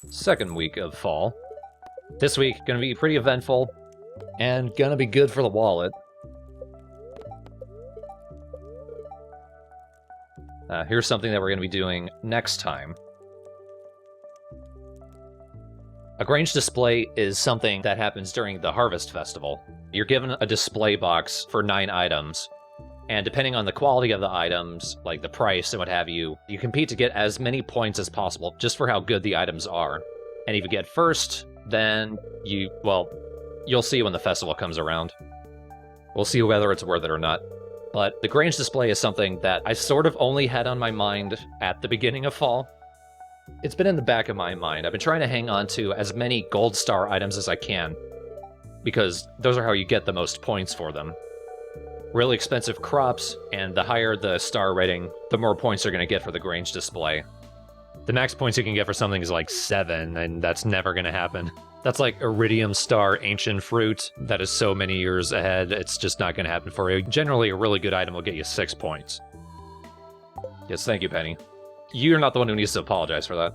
Second week of fall. This week, gonna be pretty eventful, and gonna be good for the wallet. Here's something that we're gonna be doing next time. A Grange display is something that happens during the Harvest Festival. You're given a display box for 9 items, and depending on the quality of the items, like the price and what have you, you compete to get as many points as possible just for how good the items are. And if you get first, then you'll see when the festival comes around. We'll see whether it's worth it or not. But the Grange display is something that I sort of only had on my mind at the beginning of fall. It's been in the back of my mind. I've been trying to hang on to as many gold star items as I can, because those are how you get the most points for them. Really expensive crops, and the higher the star rating, the more points you're going to get for the Grange display. The max points you can get for something is like 7, and that's never going to happen. That's like Iridium Star Ancient Fruit that is so many years ahead, it's just not going to happen for you. Generally, a really good item will get you 6 points. Yes, thank you, Penny. You're not the one who needs to apologize for that.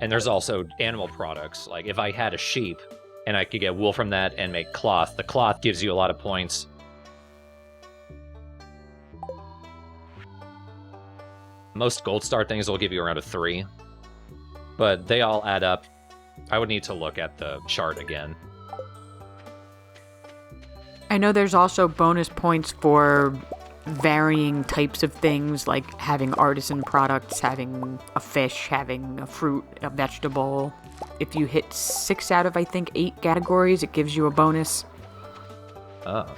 And there's also animal products. Like, if I had a sheep, and I could get wool from that and make cloth, the cloth gives you a lot of points. Most gold star things will give you around a 3. But they all add up. I would need to look at the chart again. I know there's also bonus points for varying types of things, like having artisan products, having a fish, having a fruit, a vegetable. If you hit 6 out of, I think, 8 categories, it gives you a bonus. Oh.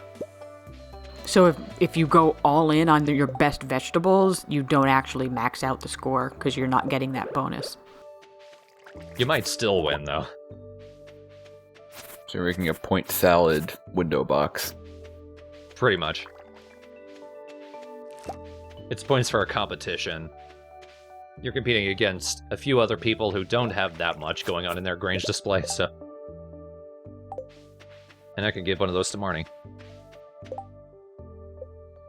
So if you go all in on your best vegetables, you don't actually max out the score, because you're not getting that bonus. You might still win, though. So you're making a point salad window box. Pretty much. It's points for a competition. You're competing against a few other people who don't have that much going on in their Grange display, so... And I could give one of those to Marnie.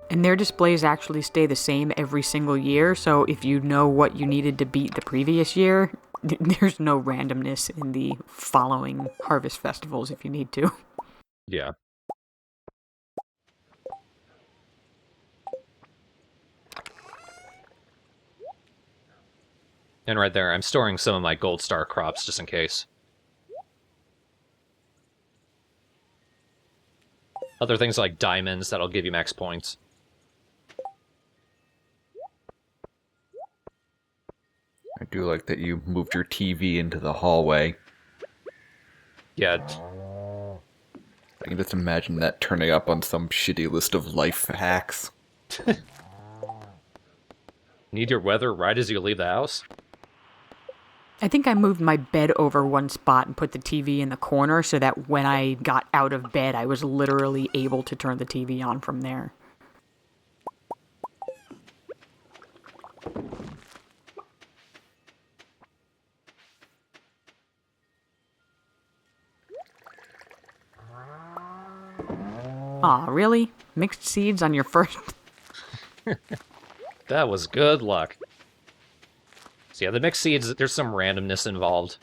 And their displays actually stay the same every single year, so if you know what you needed to beat the previous year, there's no randomness in the following harvest festivals if you need to. Yeah. And right there, I'm storing some of my gold star crops just in case. Other things like diamonds that'll give you max points. I do like that you moved your TV into the hallway. Yeah. I can just imagine that turning up on some shitty list of life hacks. Need your weather right as you leave the house? I think I moved my bed over one spot and put the TV in the corner so that when I got out of bed, I was literally able to turn the TV on from there. Aw, really? Mixed seeds on your first... That was good luck. So yeah, the mixed seeds, there's some randomness involved.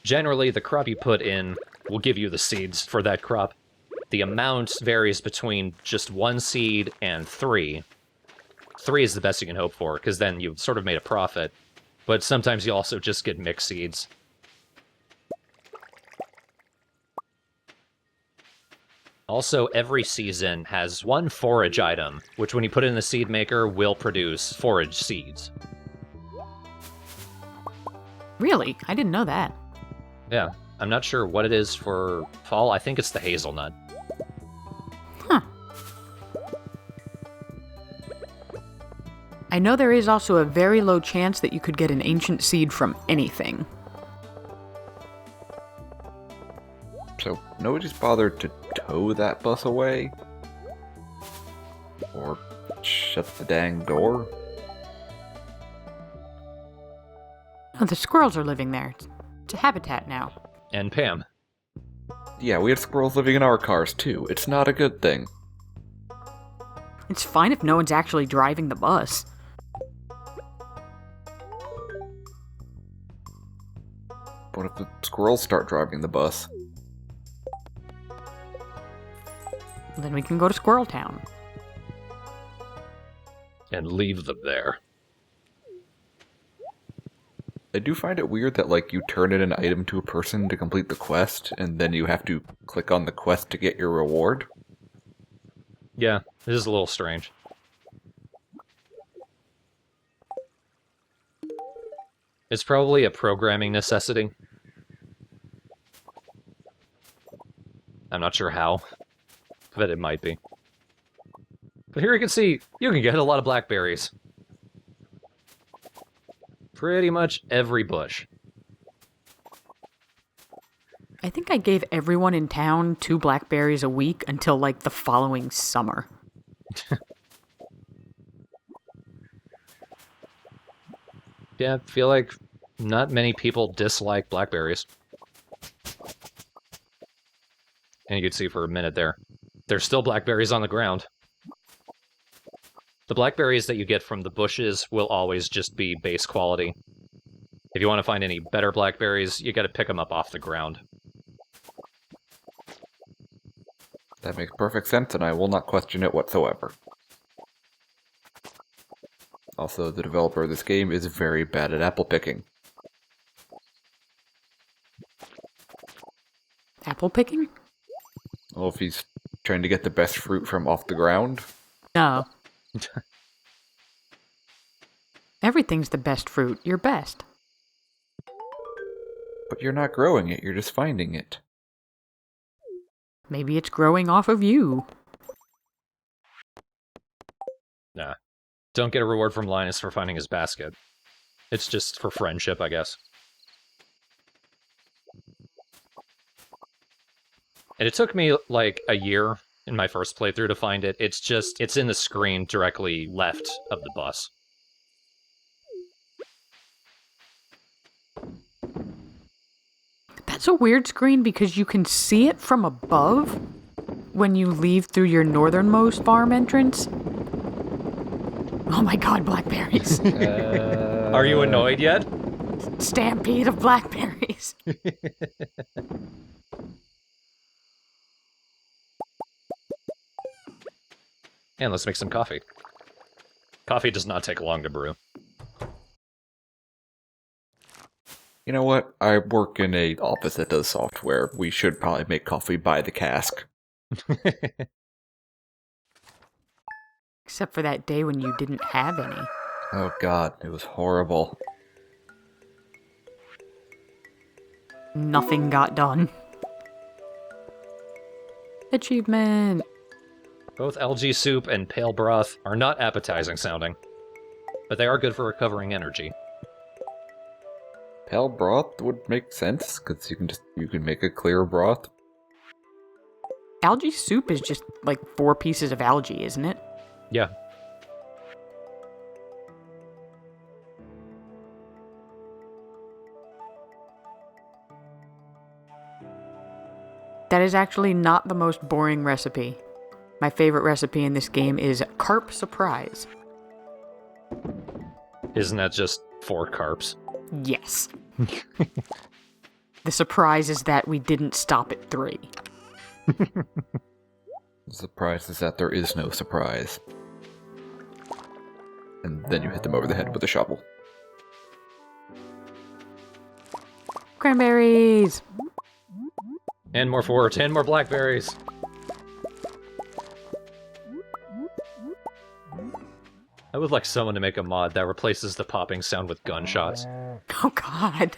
Generally, the crop you put in will give you the seeds for that crop. The amount varies between just 1 seed and 3. 3 is the best you can hope for, because then you've sort of made a profit. But sometimes you also just get mixed seeds. Also, every season has one forage item, which when you put it in the seed maker will produce forage seeds. Really? I didn't know that. Yeah, I'm not sure what it is for fall. I think it's the hazelnut. Huh. I know there is also a very low chance that you could get an ancient seed from anything. So nobody's bothered to tow that bus away? Or shut the dang door? Oh, the squirrels are living there. It's a habitat now. And Pam. Yeah, we had squirrels living in our cars too. It's not a good thing. It's fine if no one's actually driving the bus. What if the squirrels start driving the bus? Then we can go to Squirrel Town. And leave them there. I do find it weird that, like, you turn in an item to a person to complete the quest, and then you have to click on the quest to get your reward. Yeah, this is a little strange. It's probably a programming necessity. I'm not sure how, but it might be. But here you can see, you can get a lot of blackberries. Pretty much every bush. I think I gave everyone in town 2 blackberries a week until, like, the following summer. Yeah, I feel like not many people dislike blackberries. And you can see for a minute there, there's still blackberries on the ground. The blackberries that you get from the bushes will always just be base quality. If you want to find any better blackberries, you gotta pick them up off the ground. That makes perfect sense, and I will not question it whatsoever. Also, the developer of this game is very bad at apple picking. Apple picking? Well, if he's trying to get the best fruit from off the ground. No. Everything's the best fruit. Your best. But you're not growing it, you're just finding it. Maybe it's growing off of you. Nah. Don't get a reward from Linus for finding his basket. It's just for friendship, I guess. And it took me, like, a year in my first playthrough to find it. It's in the screen directly left of the bus. That's a weird screen because you can see it from above when you leave through your northernmost farm entrance. Oh my god, blackberries. Are you annoyed yet? Stampede of blackberries. And let's make some coffee. Coffee does not take long to brew. You know what? I work in a office that does software. We should probably make coffee by the cask. Except for that day when you didn't have any. Oh god, it was horrible. Nothing got done. Achievement. Both algae soup and pale broth are not appetizing sounding, but they are good for recovering energy. Pale broth would make sense, because you can make a clear broth. Algae soup is just like 4 pieces of algae, isn't it? Yeah. That is actually not the most boring recipe. My favorite recipe in this game is carp surprise. Isn't that just 4 carps? Yes. The surprise is that we didn't stop at 3. The surprise is that there is no surprise. And then you hit them over the head with a shovel. Cranberries! And more forage, and more blackberries! I would like someone to make a mod that replaces the popping sound with gunshots. Oh god.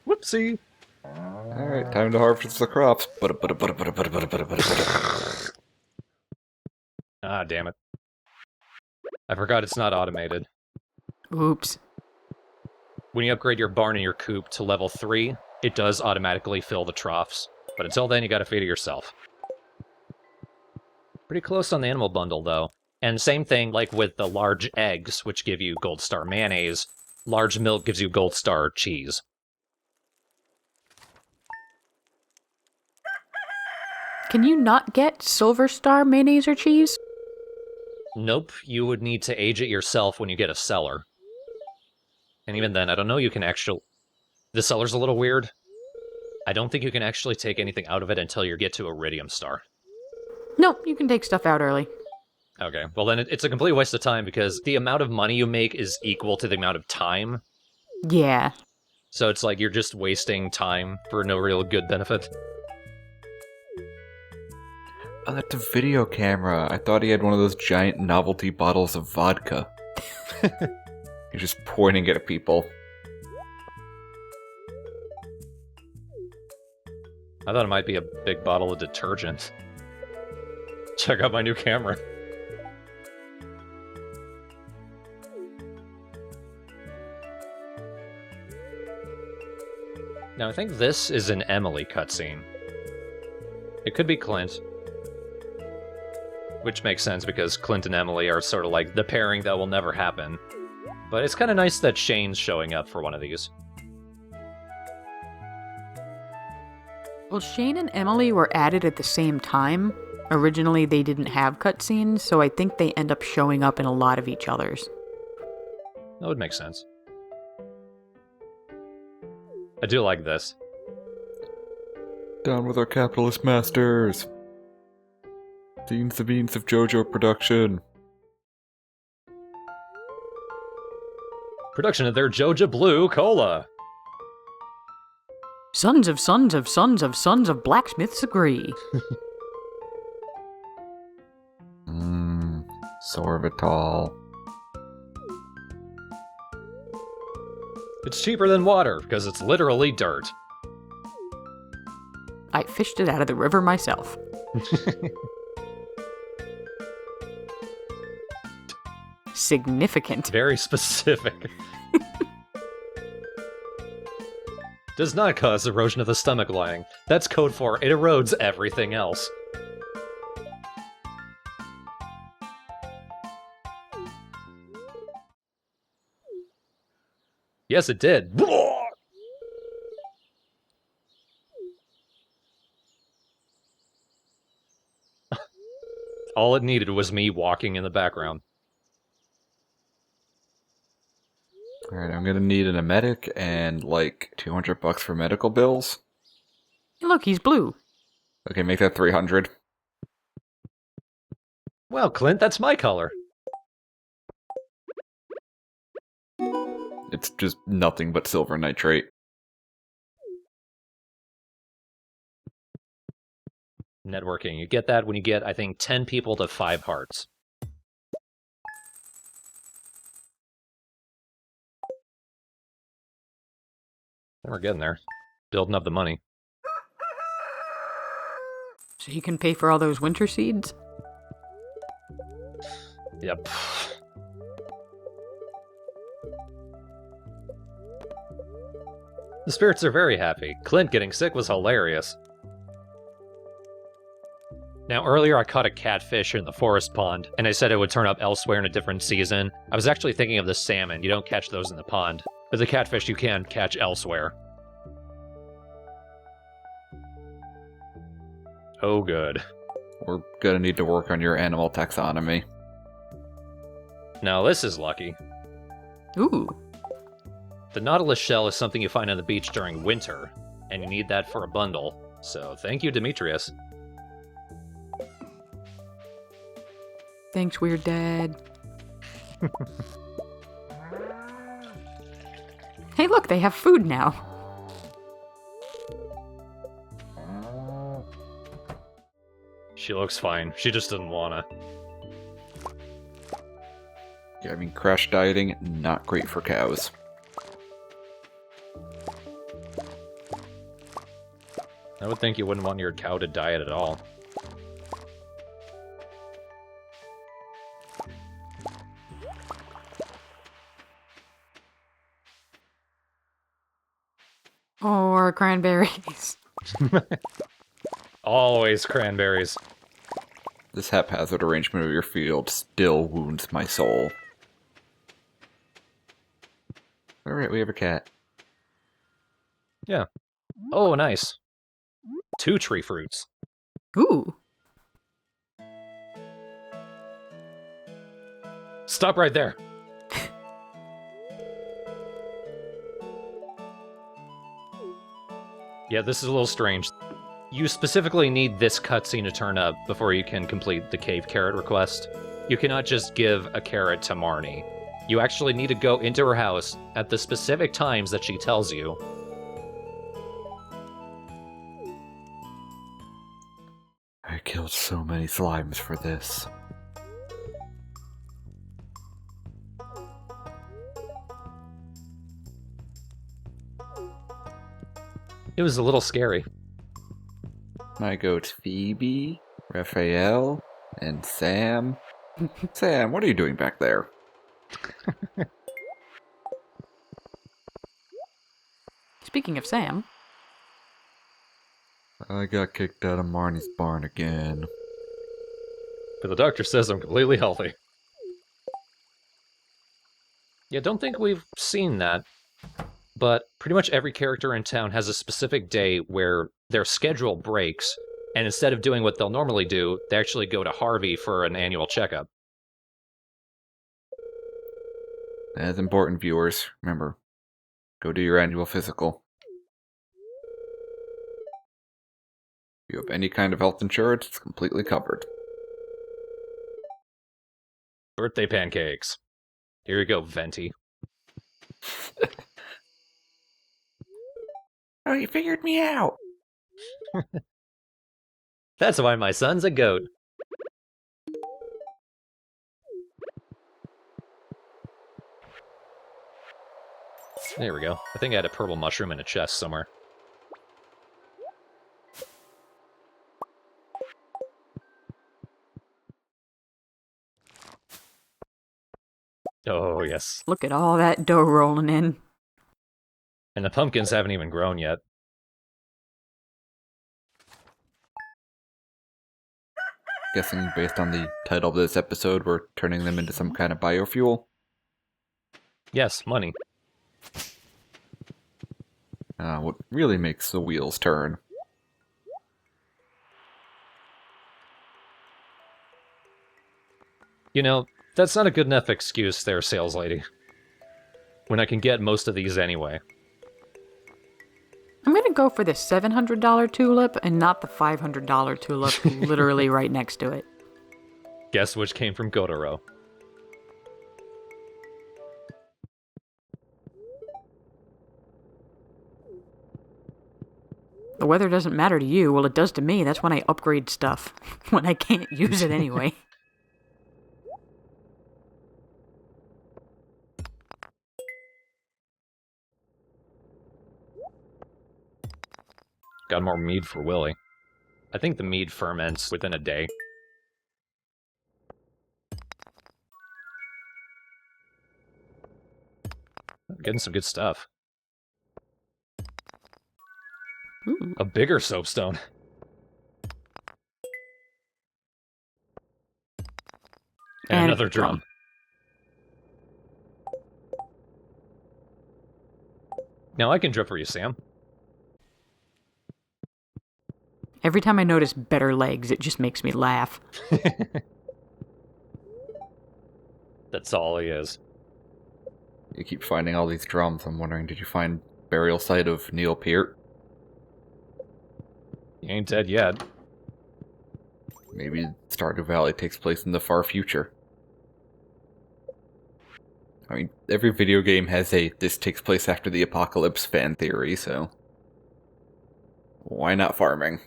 Whoopsie! Alright, time to harvest the crops. Ah, damn it. I forgot it's not automated. Oops. When you upgrade your barn and your coop to level 3, it does automatically fill the troughs. But until then, you gotta feed it yourself. Pretty close on the animal bundle, though. And same thing, like with the large eggs, which give you gold star mayonnaise, large milk gives you gold star cheese. Can you not get silver star mayonnaise or cheese? Nope, you would need to age it yourself when you get a cellar. And even then, I don't know you can actually... The cellar's a little weird. I don't think you can actually take anything out of it until you get to Iridium Star. No, you can take stuff out early. Okay, well then it's a complete waste of time because the amount of money you make is equal to the amount of time. Yeah. So it's like you're just wasting time for no real good benefit. Oh, that's a video camera. I thought he had one of those giant novelty bottles of vodka. He's just pointing at people. I thought it might be a big bottle of detergent. Check out my new camera. Now, I think this is an Emily cutscene. It could be Clint. Which makes sense because Clint and Emily are sort of like the pairing that will never happen. But it's kind of nice that Shane's showing up for one of these. Well, Shane and Emily were added at the same time. Originally, they didn't have cutscenes, so I think they end up showing up in a lot of each other's. That would make sense. I do like this. Down with our capitalist masters. Beans the beans of JoJo production. Production of their Joja Blue Cola. Sons of sons of sons of sons of blacksmiths agree. Sorbitol. It's cheaper than water because it's literally dirt. I fished it out of the river myself. Significant. Very specific. Does not cause erosion of the stomach lining. That's code for it erodes everything else. Yes, it did. All it needed was me walking in the background. Alright, I'm gonna need an emetic and like $200 for medical bills. Hey, look, he's blue. Okay, make that 300. Well, Clint, that's my color. It's just nothing but silver nitrate. Networking. You get that when you get, I think, 10 people to 5 hearts. And we're getting there. Building up the money. So you can pay for all those winter seeds? Yep. The spirits are very happy. Clint getting sick was hilarious. Now, earlier I caught a catfish in the forest pond, and I said it would turn up elsewhere in a different season. I was actually thinking of the salmon. You don't catch those in the pond. But the catfish you can catch elsewhere. Oh, good. We're gonna need to work on your animal taxonomy. Now, this is lucky. Ooh. The Nautilus shell is something you find on the beach during winter, and you need that for a bundle. So, thank you, Demetrius. Thanks, Weird Dad. Hey, look, they have food now. She looks fine. She just doesn't wanna. Yeah, I mean, crash dieting, not great for cows. I would think you wouldn't want your cow to diet at all. Or cranberries. Always cranberries. This haphazard arrangement of your field still wounds my soul. Alright, we have a cat. Yeah. Oh, nice. 2 tree fruits. Ooh. Stop right there. Yeah, this is a little strange. You specifically need this cutscene to turn up before you can complete the cave carrot request. You cannot just give a carrot to Marnie. You actually need to go into her house at the specific times that she tells you. I killed so many slimes for this. It was a little scary. My goats Phoebe, Raphael, and Sam. Sam, what are you doing back there? Speaking of Sam, I got kicked out of Marnie's barn again. But the doctor says I'm completely healthy. Yeah, don't think we've seen that. But pretty much every character in town has a specific day where their schedule breaks, and instead of doing what they'll normally do, they actually go to Harvey for an annual checkup. As important, viewers, remember, go do your annual physical. If you have any kind of health insurance, it's completely covered. Birthday pancakes. Here you go, Venti. Oh, you figured me out! That's why my son's a goat. There we go. I think I had a purple mushroom in a chest somewhere. Oh, yes. look at all that dough rolling in. And the pumpkins haven't even grown yet. Guessing based on the title of this episode, we're turning them into some kind of biofuel. Yes, money. What really makes the wheels turn. You know, that's not a good enough excuse there, sales lady. When I can get most of these anyway. I'm gonna go for the $700 tulip and not the $500 tulip literally right next to it. Guess which came from Gotaro. The weather doesn't matter to you. Well, it does to me. That's when I upgrade stuff. When I can't use it anyway. Got more mead for Willy. I think the mead ferments within a day. I'm getting some good stuff. Ooh. A bigger soapstone. And another drum. Now I can drip for you, Sam. Every time I notice better legs, it just makes me laugh. That's all he is. You keep finding all these drums. I'm wondering, did you find burial site of Neil Peart? He ain't dead yet. Maybe Stardew Valley takes place in the far future. I mean, every video game has a "this takes place after the apocalypse" fan theory, so why not farming?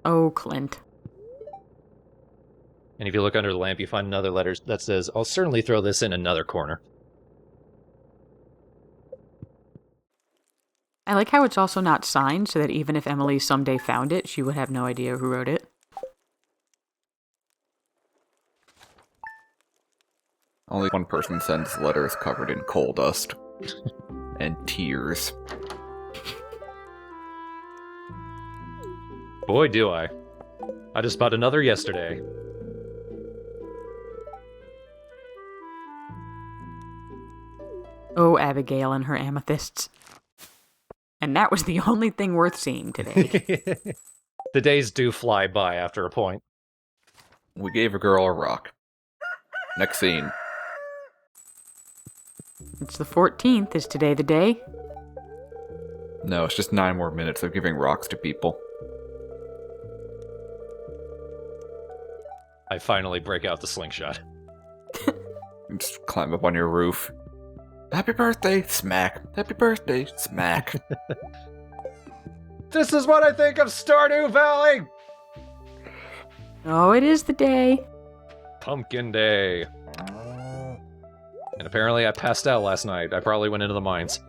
Oh, Clint. And if you look under the lamp, you find another letter that says, "I'll certainly throw this in another corner." I like how it's also not signed, so that even if Emily someday found it, she would have no idea who wrote it. Only one person sends letters covered in coal dust and tears. Boy, do I. I just bought another yesterday. Oh, Abigail and her amethysts. And that was the only thing worth seeing today. The days do fly by after a point. We gave a girl a rock. Next scene. It's the 14th. Is today the day? No, it's just 9 more minutes of giving rocks to people. I finally break out the slingshot. And just climb up on your roof. Happy birthday, smack. Happy birthday, smack. This is what I think of Stardew Valley! Oh, it is the day. Pumpkin Day. And apparently I passed out last night. I probably went into the mines.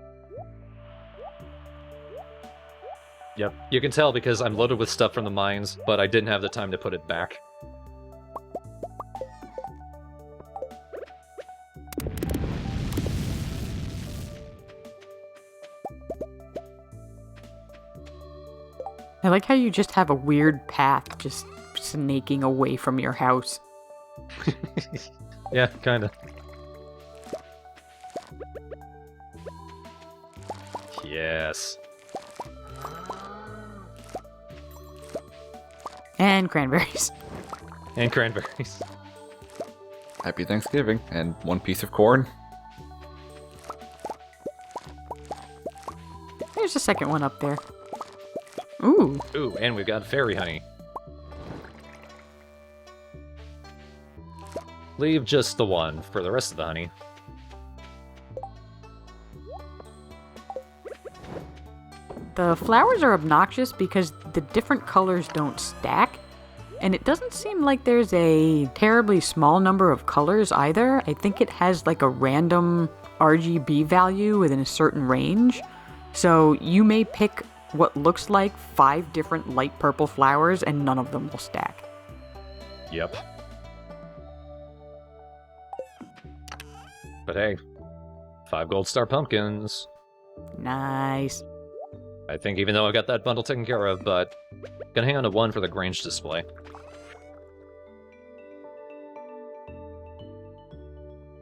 Yep, you can tell because I'm loaded with stuff from the mines, but I didn't have the time to put it back. I like how you just have a weird path just snaking away from your house. Yeah, kinda. Yes. And cranberries. And cranberries. Happy Thanksgiving, and 1 piece of corn. There's a second one up there. Ooh. Ooh, and we've got fairy honey. Leave just the one for the rest of the honey. The flowers are obnoxious because the different colors don't stack. And it doesn't seem like there's a terribly small number of colors either. I think it has like a random RGB value within a certain range. So you may pick what looks like 5 different light purple flowers and none of them will stack. Yep. But hey, 5 gold star pumpkins. Nice. I think even though I got that bundle taken care of, but gonna hang on to 1 for the Grange display.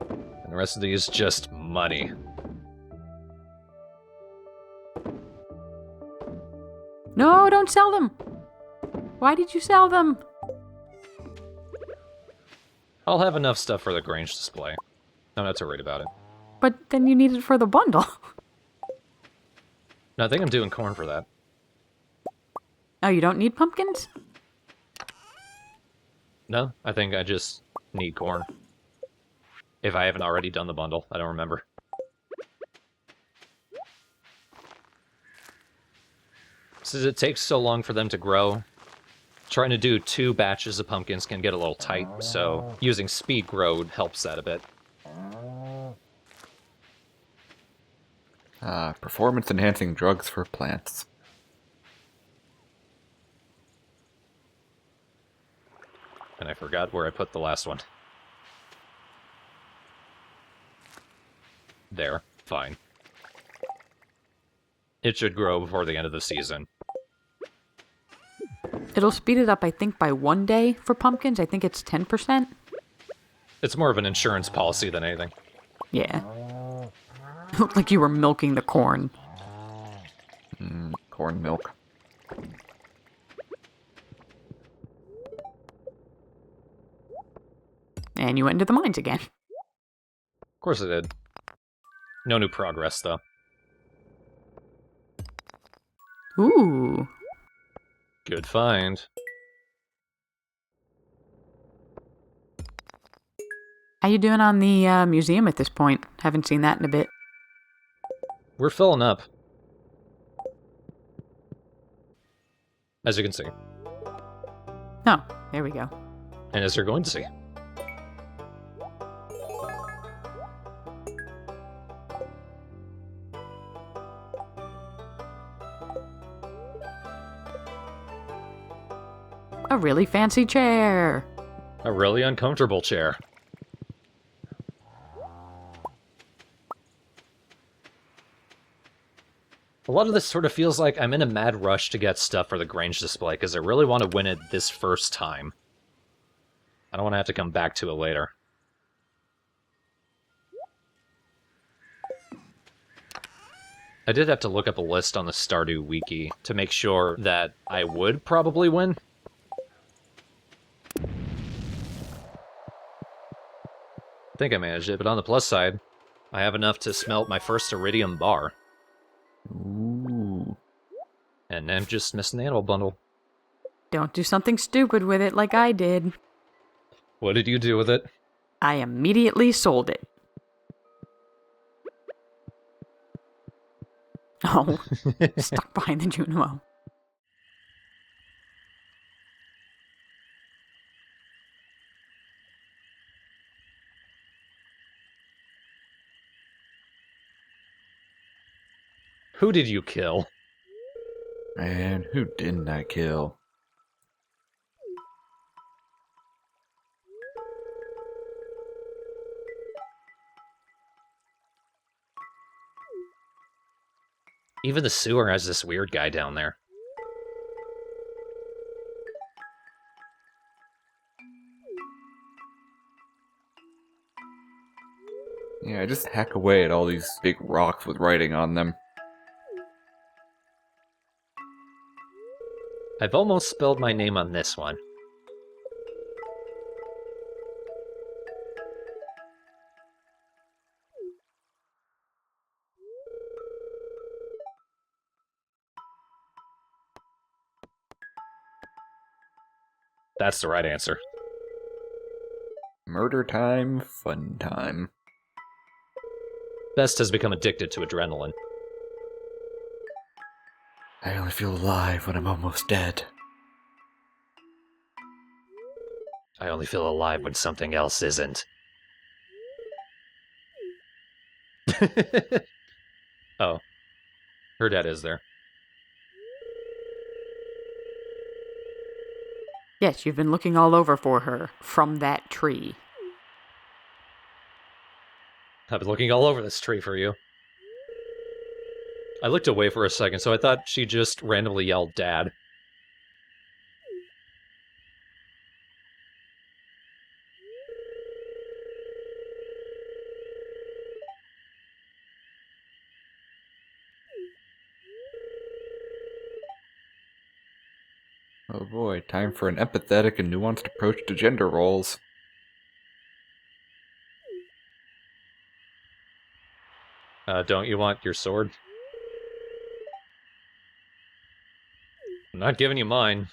And the rest of these just money. No, don't sell them. Why did you sell them? I'll have enough stuff for the Grange display. I'm not too worried about it. But then you need it for the bundle. No, I think I'm doing corn for that. Oh, you don't need pumpkins? No, I think I just need corn. If I haven't already done the bundle, I don't remember. Since it takes so long for them to grow, trying to do 2 batches of pumpkins can get a little tight, so using speed grow helps that a bit. Performance-enhancing drugs for plants. And I forgot where I put the last one. There. Fine. It should grow before the end of the season. It'll speed it up, I think, by 1 day for pumpkins. I think it's 10%. It's more of an insurance policy than anything. Yeah. Looked like you were milking the corn. Corn milk. And you went into the mines again. Of course it did. No new progress, though. Ooh. Good find. How you doing on the museum at this point? Haven't seen that in a bit. We're filling up. As you can see. Oh, there we go. And as you're going to see. A really fancy chair. A really uncomfortable chair. A lot of this sort of feels like I'm in a mad rush to get stuff for the Grange display, because I really want to win it this first time. I don't want to have to come back to it later. I did have to look up a list on the Stardew wiki to make sure that I would probably win. I think I managed it, but on the plus side, I have enough to smelt my first iridium bar. Ooh. And I'm just missing the animal bundle. Don't do something stupid with it like I did. What did you do with it? I immediately sold it. Oh, stuck behind the Junimo. Who did you kill? Man, who didn't I kill? Even the sewer has this weird guy down there. Yeah, I just hack away at all these big rocks with writing on them. I've almost spelled my name on this one. That's the right answer. Murder time, fun time. Best has become addicted to adrenaline. I only feel alive when I'm almost dead. I only feel alive when something else isn't. Oh. Her dad is there. Yes, you've been looking all over for her from that tree. I've been looking all over this tree for you. I looked away for a second, so I thought she just randomly yelled, Dad. Oh boy, time for an empathetic and nuanced approach to gender roles. Don't you want your sword? I'm not giving you mine.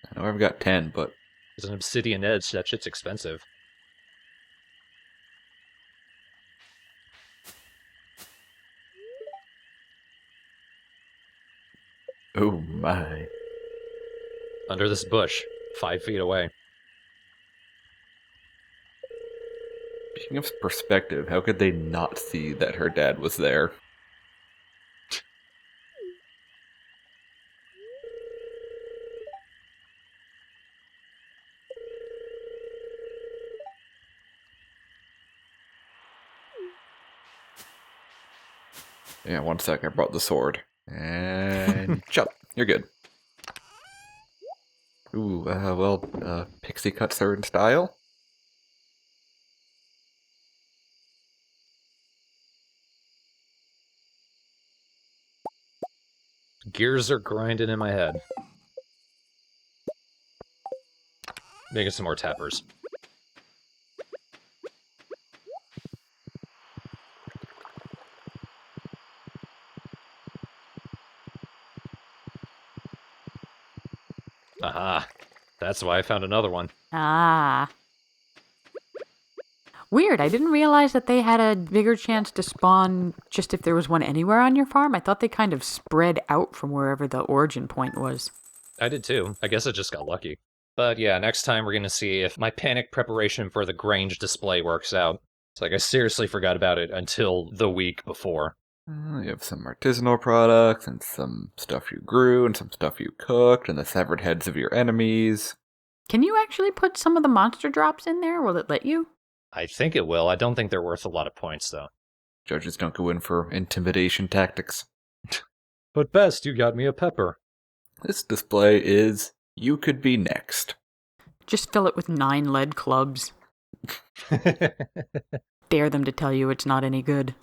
I know I've got 10, but It's an obsidian edge, that shit's expensive. oh my. Under this bush, 5 feet away. Speaking of perspective, how could they not see that her dad was there? Yeah, one sec, I brought the sword. And chop, you're good. Ooh, pixie cut sword style? Gears are grinding in my head. Making some more tappers. Aha. That's why I found another one. Ah. Weird, I didn't realize that they had a bigger chance to spawn just if there was one anywhere on your farm. I thought they kind of spread out from wherever the origin point was. I did too. I guess I just got lucky. But yeah, next time we're gonna see if my panic preparation for the Grange display works out. It's like I seriously forgot about it until the week before. You have some artisanal products, and some stuff you grew, and some stuff you cooked, and the severed heads of your enemies. Can you actually put some of the monster drops in there? Will it let you? I think it will. I don't think they're worth a lot of points, though. Judges don't go in for intimidation tactics. But best, you got me a pepper. This display is You Could Be Next. Just fill it with 9 lead clubs. Dare them to tell you it's not any good.